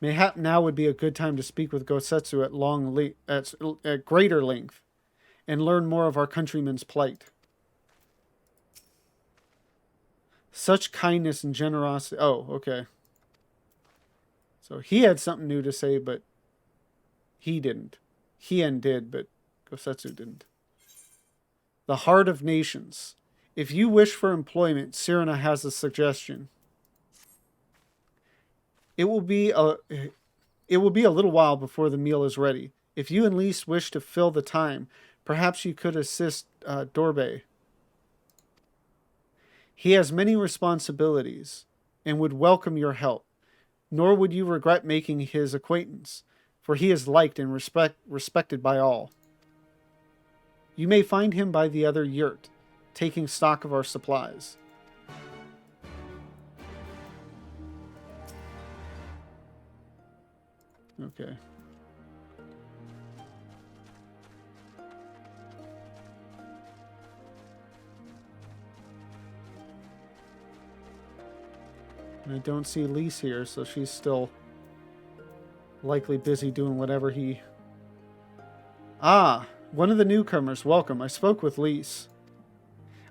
Mayhap now would be a good time to speak with Gosetsu at greater length and learn more of our countrymen's plight. Such kindness and generosity. Oh, okay. So he had something new to say, but he didn't. Hien did, but Gosetsu didn't. The heart of nations. If you wish for employment, Sirena has a suggestion. It will be a little while before the meal is ready. If you and Lise wish to fill the time, perhaps you could assist Dorbe. He has many responsibilities and would welcome your help, nor would you regret making his acquaintance, for he is liked and respected by all. You may find him by the other yurt, taking stock of our supplies. Okay. And I don't see Lise here, so she's still likely busy doing whatever he... Ah, one of the newcomers. Welcome. I spoke with Lise.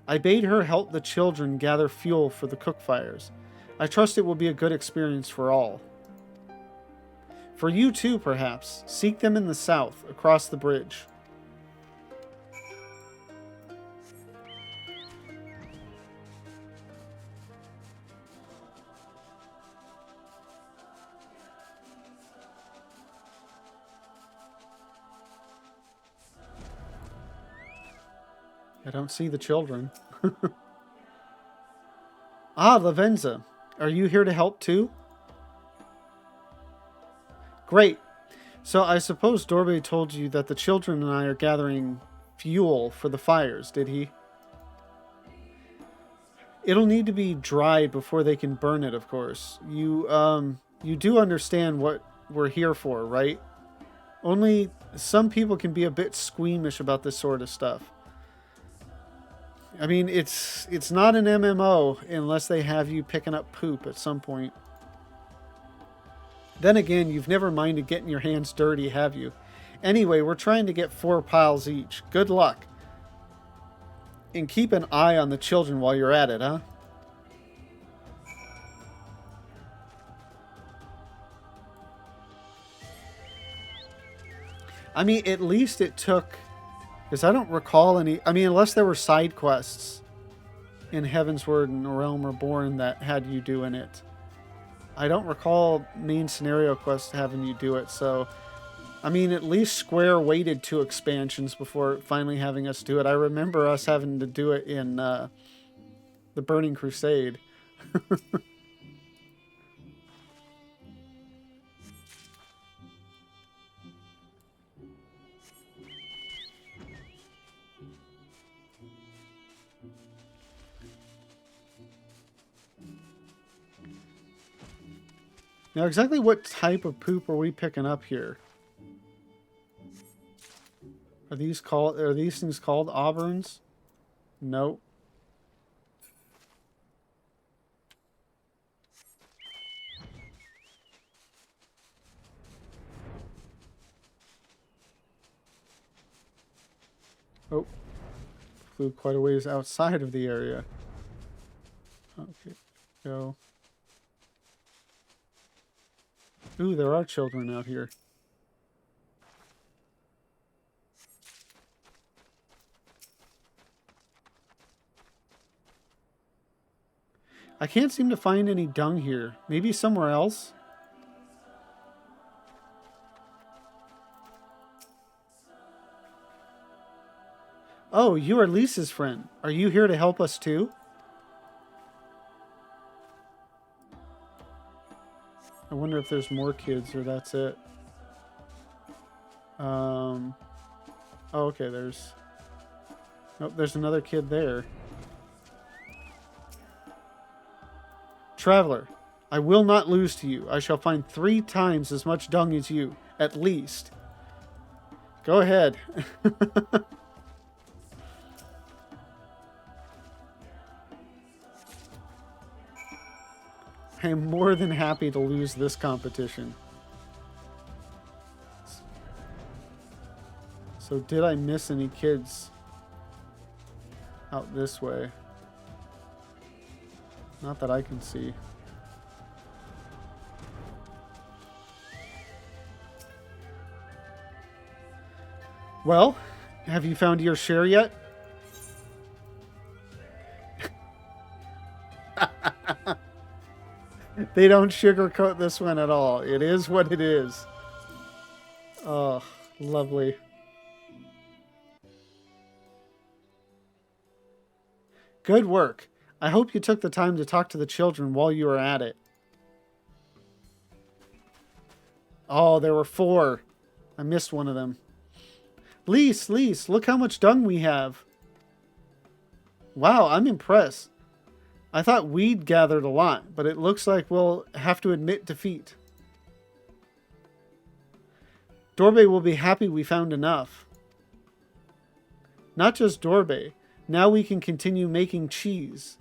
I bade her help the children gather fuel for the cook fires. I trust it will be a good experience for all. For you too, perhaps. Seek them in the south, across the bridge. I don't see the children. Ah, Lavenza. Are you here to help too? Great. So I suppose Dorbe told you that the children and I are gathering fuel for the fires, did he? It'll need to be dried before they can burn it, of course. You do understand what we're here for, right? Only some people can be a bit squeamish about this sort of stuff. I mean, it's not an MMO unless they have you picking up poop at some point. Then again, you've never minded getting your hands dirty, have you? Anyway, we're trying to get 4 piles each. Good luck. And keep an eye on the children while you're at it, huh? I mean, at least it took... Because I don't recall any... I mean, unless there were side quests in Heavensward and Realm Reborn that had you doing it. I don't recall main scenario quests having you do it, so... I mean, at least Square waited 2 expansions before finally having us do it. I remember us having to do it in the Burning Crusade. Now, exactly what type of poop are we picking up here? Are these things called auburns? Nope. Oh. Flew quite a ways outside of the area. Okay. Go. Ooh, there are children out here. I can't seem to find any dung here. Maybe somewhere else? Oh, you are Lisa's friend. Are you here to help us too? I wonder if there's more kids or that's it. Oh, okay, there's... Nope, there's another kid there. Traveler, I will not lose to you. I shall find 3 times as much dung as you, at least. Go ahead. I am more than happy to lose this competition. So did I miss any kids out this way? Not that I can see. Well, have you found your share yet? They don't sugarcoat this one at all. It is what it is. Oh, lovely. Good work. I hope you took the time to talk to the children while you were at it. Oh, there were 4. I missed one of them. Lise, look how much dung we have. Wow, I'm impressed. I thought we'd gathered a lot, but it looks like we'll have to admit defeat. Dorbe will be happy we found enough. Not just Dorbe. Now we can continue making cheese.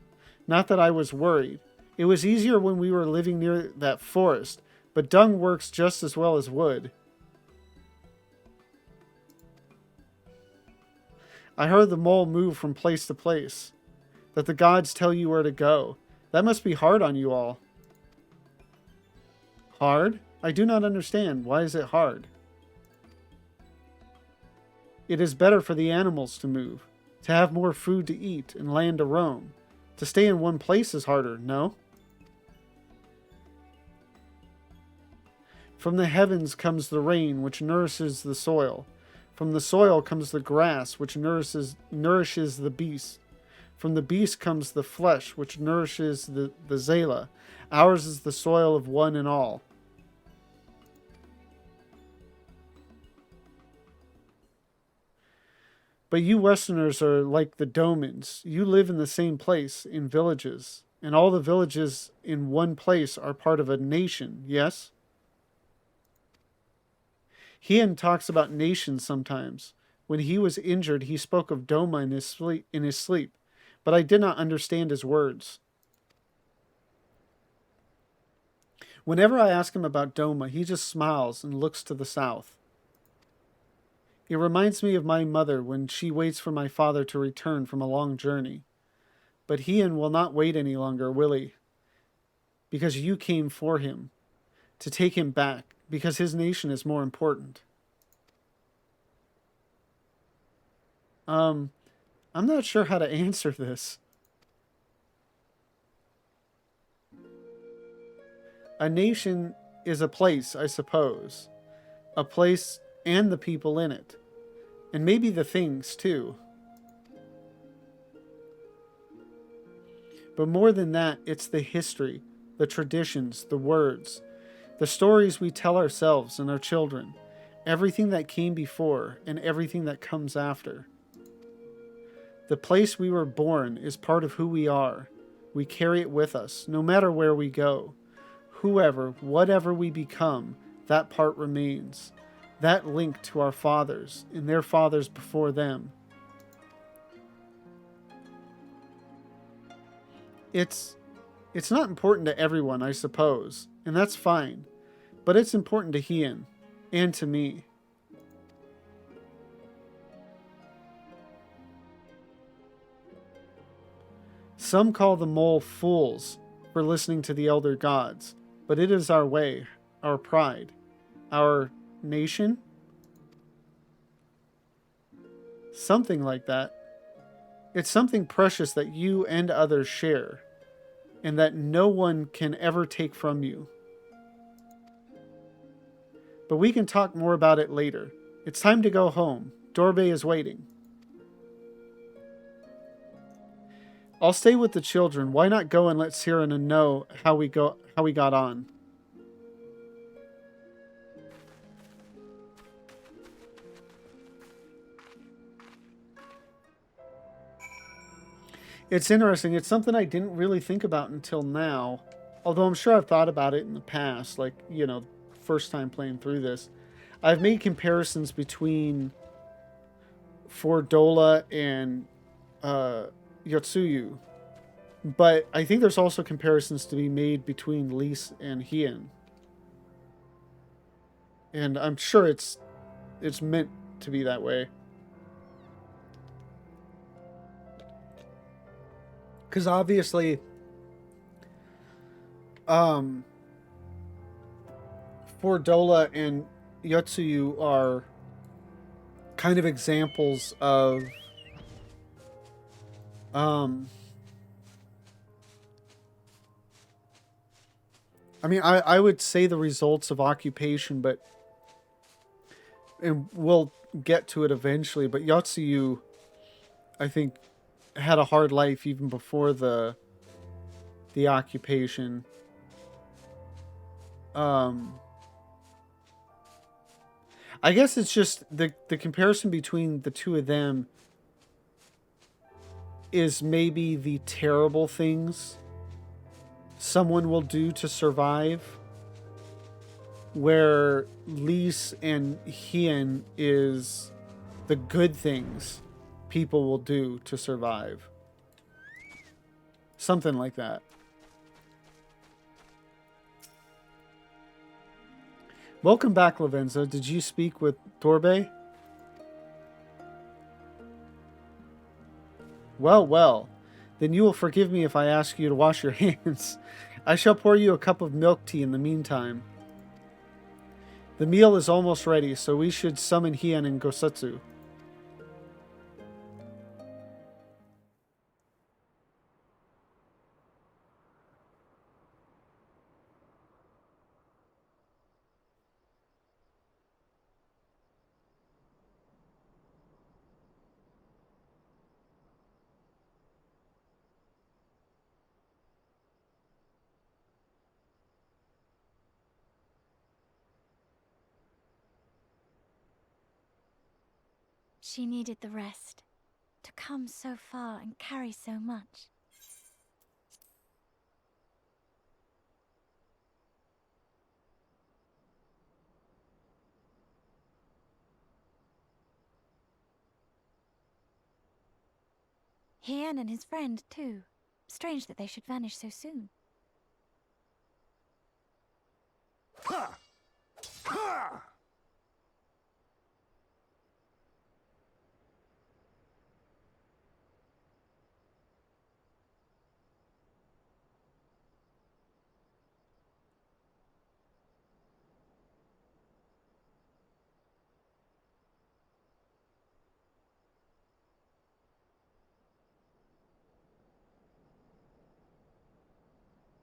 Not that I was worried. It was easier when we were living near that forest, but dung works just as well as wood. I heard the mole move from place to place. That the gods tell you where to go. That must be hard on you all. Hard? I do not understand. Why is it hard? It is better for the animals to move. To have more food to eat and land to roam. To stay in one place is harder, no? From the heavens comes the rain, which nourishes the soil. From the soil comes the grass, which nourishes the beast. From the beast comes the flesh, which nourishes the Zela. Ours is the soil of one and all. But you Westerners are like the Domans. You live in the same place, in villages. And all the villages in one place are part of a nation, yes? Hien talks about nations sometimes. When he was injured, he spoke of Doma in his sleep. But I did not understand his words. Whenever I ask him about Doma, he just smiles and looks to the south. It reminds me of my mother when she waits for my father to return from a long journey. But Hien will not wait any longer, will he? Because you came for him, to take him back, because his nation is more important. I'm not sure how to answer this. A nation is a place, I suppose. A place and the people in it. And maybe the things, too. But more than that, it's the history, the traditions, the words, the stories we tell ourselves and our children, everything that came before and everything that comes after. The place we were born is part of who we are. We carry it with us, no matter where we go. Whoever, whatever we become, that part remains. That link to our fathers and their fathers before them. It's not important to everyone, I suppose, and that's fine. But it's important to Hien, and to me. Some call the mole fools for listening to the elder gods, but it is our way, our pride, our nation? Something like that. It's something precious that you and others share, and that no one can ever take from you. But we can talk more about it later. It's time to go home. Dorbe is waiting. I'll stay with the children. Why not go and let Cyrano know how we got on? It's interesting. It's something I didn't really think about until now. Although I'm sure I've thought about it in the past, like, first time playing through this. I've made comparisons between Fordola and Yotsuyu. But I think there's also comparisons to be made between Lise and Hien. And I'm sure it's meant to be that way. Because obviously, um, Fordola and Yotsuyu are kind of examples of um, I mean, I would say the results of occupation, but and we'll get to it eventually. But Yotsuyu, I think, had a hard life even before the occupation. Um, I guess it's just the comparison between the two of them is maybe the terrible things someone will do to survive, where Lise and Hien is the good things people will do to survive. Something like that. Welcome back, Lavenza. Did you speak with Torbe? Well, well. Then you will forgive me if I ask you to wash your hands. I shall pour you a cup of milk tea in the meantime. The meal is almost ready, so we should summon Hien and Gosutsu. She needed the rest, to come so far and carry so much. Hien and his friend, too. Strange that they should vanish so soon. Ha! Ha!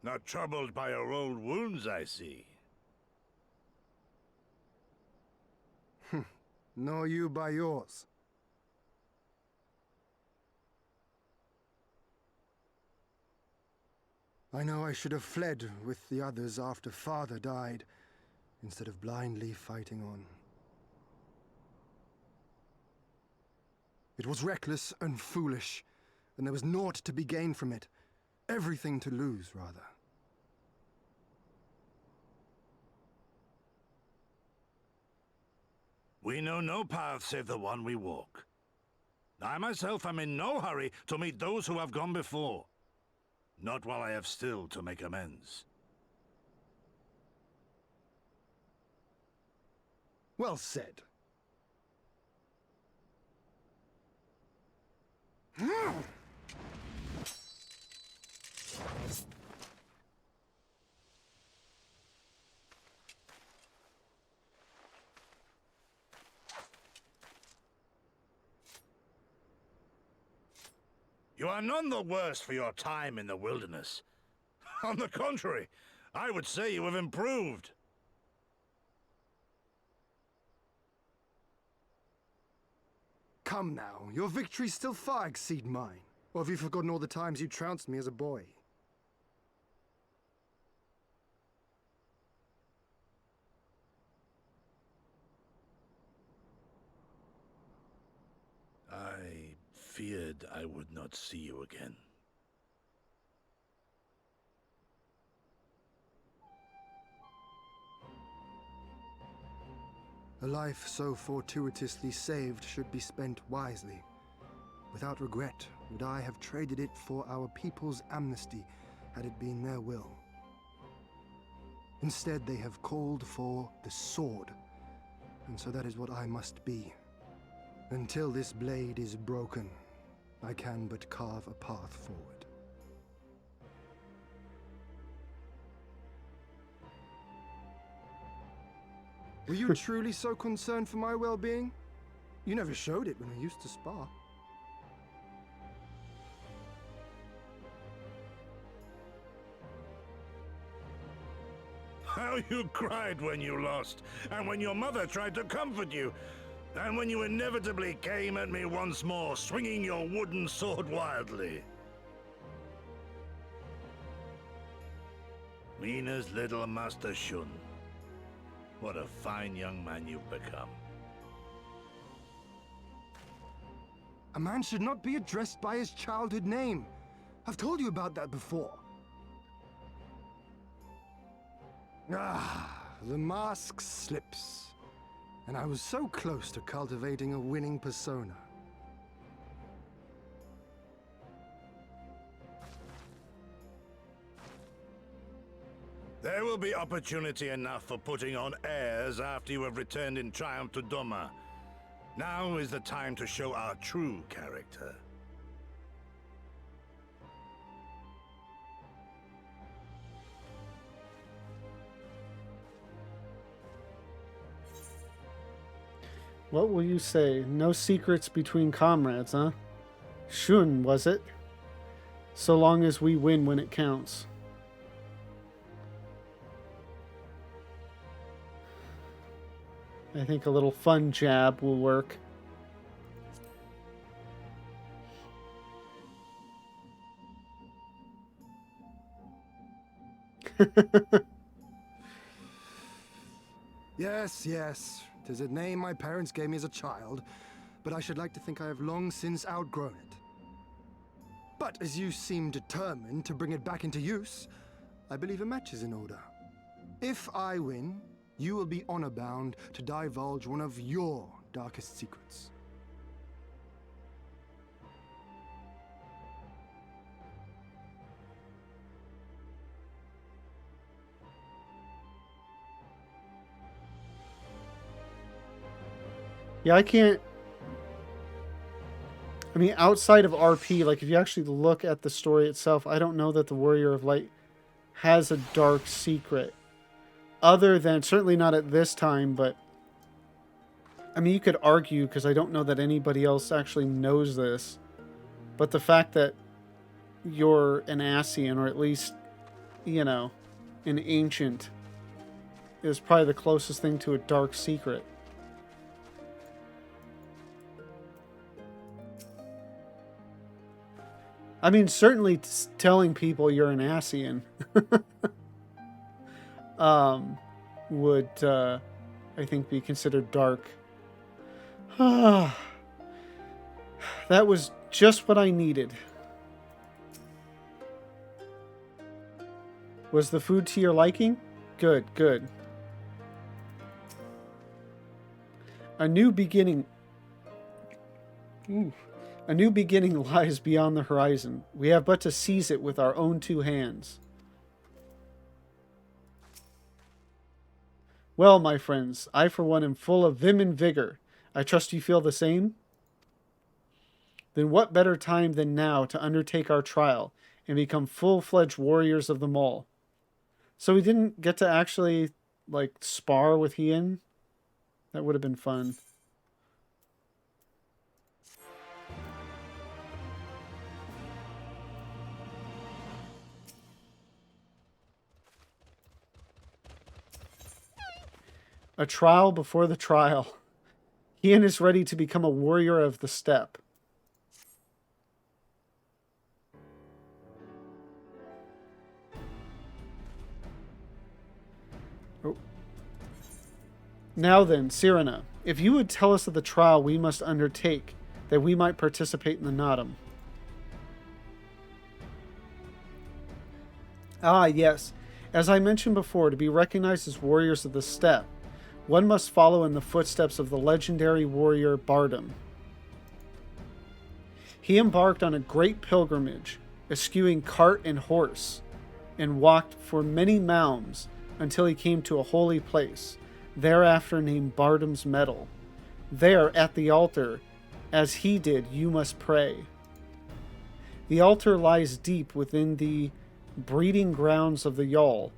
Not troubled by your old wounds, I see. Nor you by yours. I know I should have fled with the others after Father died, instead of blindly fighting on. It was reckless and foolish, and there was naught to be gained from it. Everything to lose, rather. We know no path save the one we walk. I myself am in no hurry to meet those who have gone before. Not while I have still to make amends. Well said. You are none the worse for your time in the wilderness. On the contrary, I would say you have improved. Come now, your victories still far exceed mine. Or have you forgotten all the times you trounced me as a boy? I feared I would not see you again. A life so fortuitously saved should be spent wisely. Without regret, would I have traded it for our people's amnesty, had it been their will. Instead, they have called for the sword, and so that is what I must be. Until this blade is broken, I can but carve a path forward. Were you truly so concerned for my well-being? You never showed it when we used to spar. How you cried when you lost, and when your mother tried to comfort you, and when you inevitably came at me once more, swinging your wooden sword wildly. Mina's little Master Shun. What a fine young man you've become. A man should not be addressed by his childhood name. I've told you about that before. Ah, the mask slips. And I was so close to cultivating a winning persona. There will be opportunity enough for putting on airs after you have returned in triumph to Doma. Now is the time to show our true character. What will you say? No secrets between comrades, huh? Shun, was it? So long as we win when it counts. I think a little fun jab will work. Yes, yes. 'Tis a name my parents gave me as a child, but I should like to think I have long since outgrown it. But as you seem determined to bring it back into use, I believe a match is in order. If I win, you will be honor-bound to divulge one of your darkest secrets. Yeah, I can't... I mean, outside of RP, like, if you actually look at the story itself, I don't know that the Warrior of Light has a dark secret. Other than, certainly not at this time, but... I mean, you could argue, because I don't know that anybody else actually knows this, but the fact that you're an Ascian, or at least, you know, an ancient, is probably the closest thing to a dark secret. I mean, certainly telling people you're an Ascian would, I think, be considered dark. That was just what I needed. Was the food to your liking? Good, good. A new beginning. Ooh. A new beginning lies beyond the horizon. We have but to seize it with our own two hands. Well, my friends, I for one am full of vim and vigor. I trust you feel the same? Then what better time than now to undertake our trial and become full-fledged warriors of the Mall? So we didn't get to actually, like, spar with Hien? That would have been fun. A trial before the trial. Hien is ready to become a warrior of the steppe. Oh. Now then, Cyrena, if you would tell us of the trial we must undertake, that we might participate in the Naadam. Ah, yes. As I mentioned before, to be recognized as warriors of the steppe, one must follow in the footsteps of the legendary warrior Bardam. He embarked on a great pilgrimage, eschewing cart and horse, and walked for many mounds until he came to a holy place, thereafter named Bardam's Meadow. There, at the altar, as he did, you must pray. The altar lies deep within the breeding grounds of the Yawl.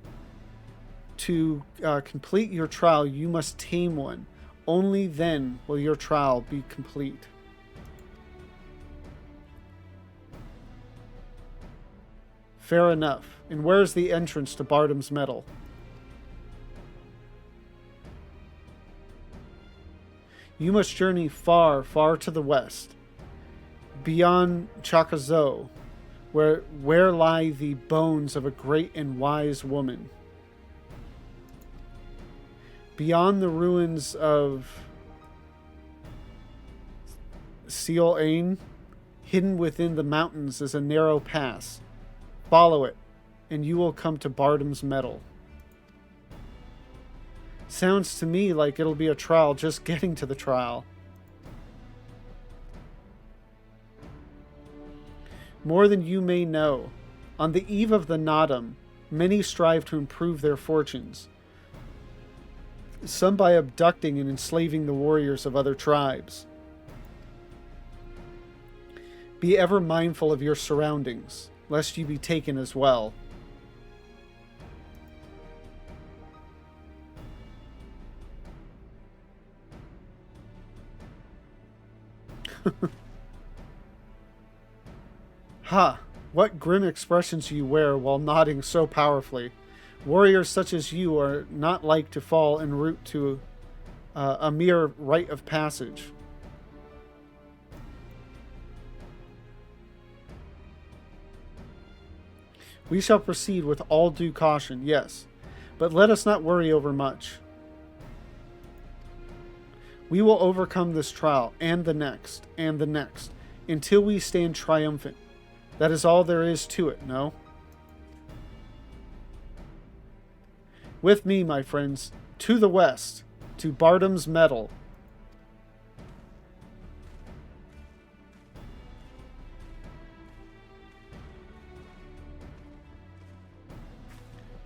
to complete your trial, you must tame one. Only then will your trial be complete. Fair enough. And where's the entrance to Bardam's Metal? You must journey far, far to the west, beyond Chakazo, where lie the bones of a great and wise woman. Beyond the ruins of Seal Ain, hidden within the mountains is a narrow pass. Follow it, and you will come to Bardam's Metal. Sounds to me like it'll be a trial just getting to the trial. More than you may know, on the eve of the Nadam, many strive to improve their fortunes. Some by abducting and enslaving the warriors of other tribes. Be ever mindful of your surroundings, lest you be taken as well. Ha! What grim expressions you wear while nodding so powerfully. Warriors such as you are not like to fall en route to a mere rite of passage. We shall proceed with all due caution, yes, but let us not worry over much. We will overcome this trial, and the next, until we stand triumphant. That is all there is to it, no? With me, my friends, to the west, to Bardam's Metal.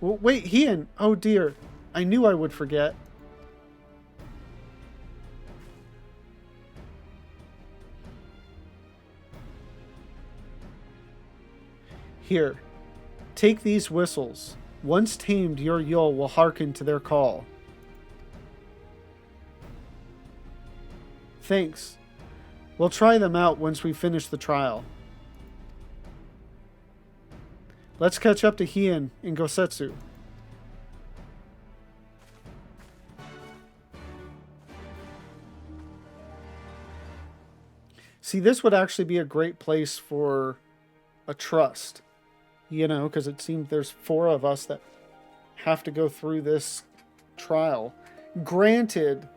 Well, wait, Hien! Oh dear, I knew I would forget. Here, take these whistles. Once tamed, your Yul will hearken to their call. Thanks. We'll try them out once we finish the trial. Let's catch up to Hien in Gosetsu. See, this would actually be a great place for a trust. You know, because it seems there's 4 of us that have to go through this trial. Granted,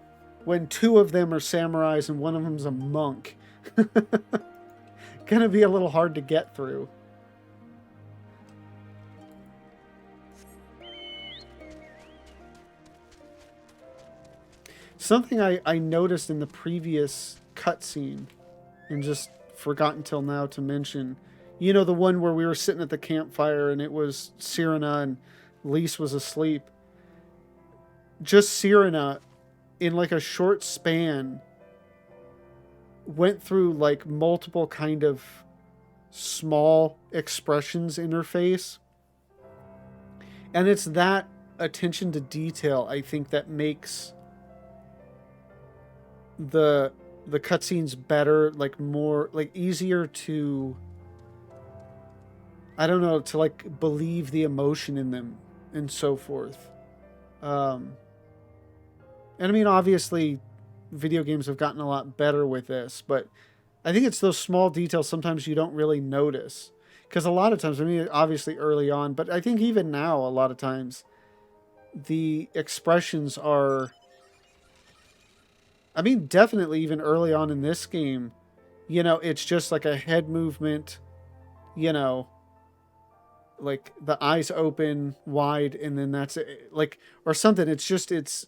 when 2 of them are samurais and one of them's a monk. Gonna be a little hard to get through. Something I noticed in the previous cutscene, and just forgot until now to mention, you know, the one where we were sitting at the campfire and it was Cyrena and Lise was asleep. Just Cyrena, in like a short span, went through like multiple kind of small expressions in her face. And it's that attention to detail, I think, that makes the cutscenes better, like more, like easier to, I don't know, to like believe the emotion in them and so forth. And I mean, obviously video games have gotten a lot better with this, but I think it's those small details sometimes you don't really notice. Because a lot of times, I mean, obviously early on, but I think even now, a lot of times, the expressions are, I mean, definitely even early on in this game, you know, it's just like a head movement, you know, like the eyes open wide and then that's it, like, or something. It's just, it's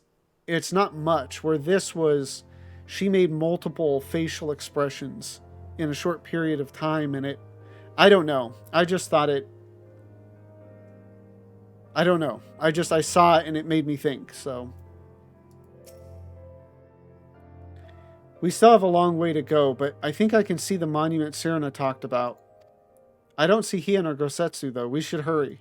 not much, where this was, she made multiple facial expressions in a short period of time, and it, I don't know. I just thought it, I don't know. I saw it and it made me think, so. We still have a long way to go, but I think I can see the monument Cyrena talked about. I don't see Hien or Gosetsu, though. We should hurry.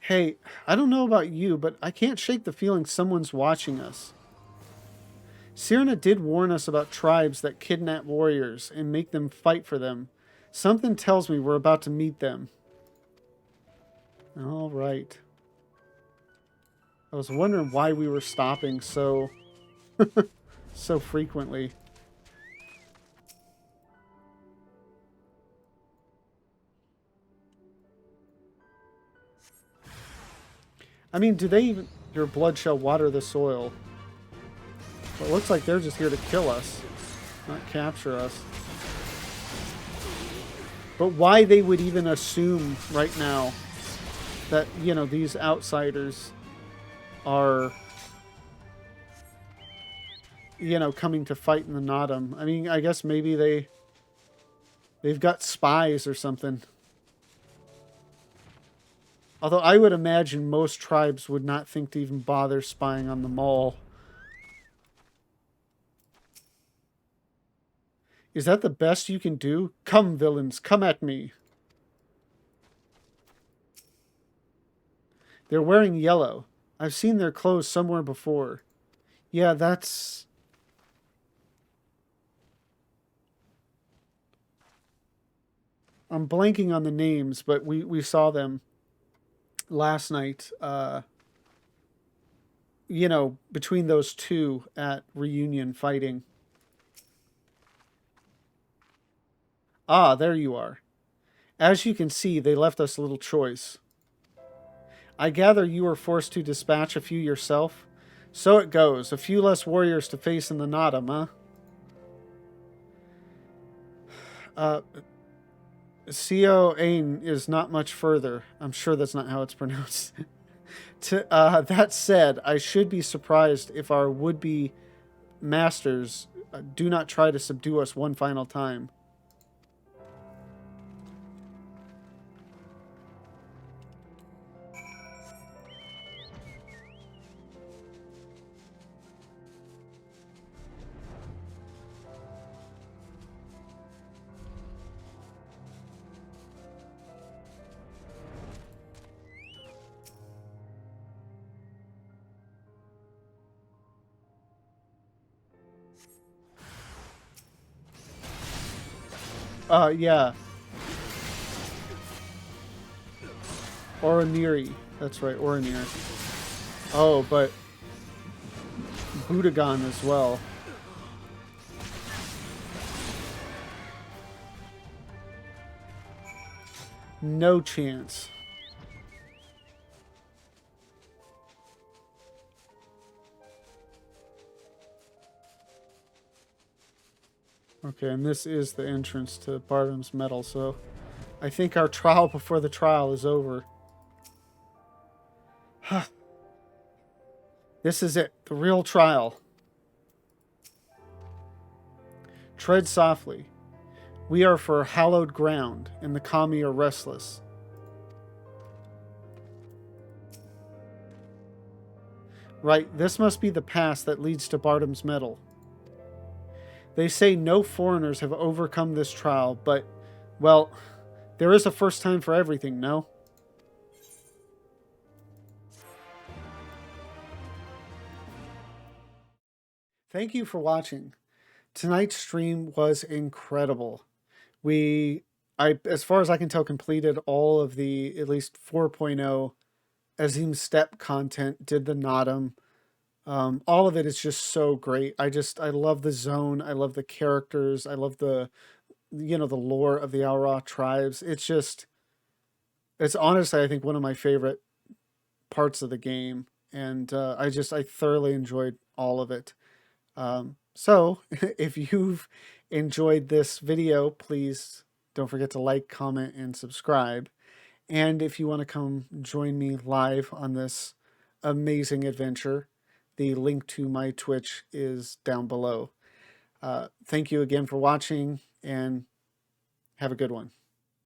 Hey, I don't know about you, but I can't shake the feeling someone's watching us. Cyrna did warn us about tribes that kidnap warriors and make them fight for them. Something tells me we're about to meet them. All right. I was wondering why we were stopping so so frequently. I mean, do they even... Your blood shall water the soil. Well, it looks like they're just here to kill us, not capture us. But why they would even assume right now that, you know, these outsiders are, you know, coming to fight in the Nodum. I mean, I guess maybe they've got spies or something. Although I would imagine most tribes would not think to even bother spying on the mall. Is that the best you can do? Come, villains, come at me. They're wearing yellow. I've seen their clothes somewhere before. Yeah, that's... I'm blanking on the names, but we saw them last night. You know, between those two at reunion fighting. Ah, there you are. As you can see, they left us little choice. I gather you were forced to dispatch a few yourself? So it goes. A few less warriors to face in the Nodum, huh? Sio Ain is not much further. I'm sure that's not how it's pronounced. That said, I should be surprised if our would-be masters do not try to subdue us one final time. Yeah. Oroniri. That's right, Oronir. Oh, but Budagon as well. No chance. Okay, and this is the entrance to Bardom's Metal, so I think our trial before the trial is over. This is it, the real trial. Tread softly. We are for hallowed ground, and the Kami are restless. Right, this must be the pass that leads to Bardom's Metal. They say no foreigners have overcome this trial, but, well, there is a first time for everything, no? Thank you for watching. Tonight's stream was incredible. As far as I can tell, completed all of the, at least 4.0 Azim Step content, did the Nodum. All of it is just so great. I love the zone. I love the characters. I love the lore of the Aura tribes. It's honestly, I think, one of my favorite parts of the game. And I thoroughly enjoyed all of it. So if you've enjoyed this video, please don't forget to like, comment, and subscribe. And if you want to come join me live on this amazing adventure, the link to my Twitch is down below. Thank you again for watching, and have a good one.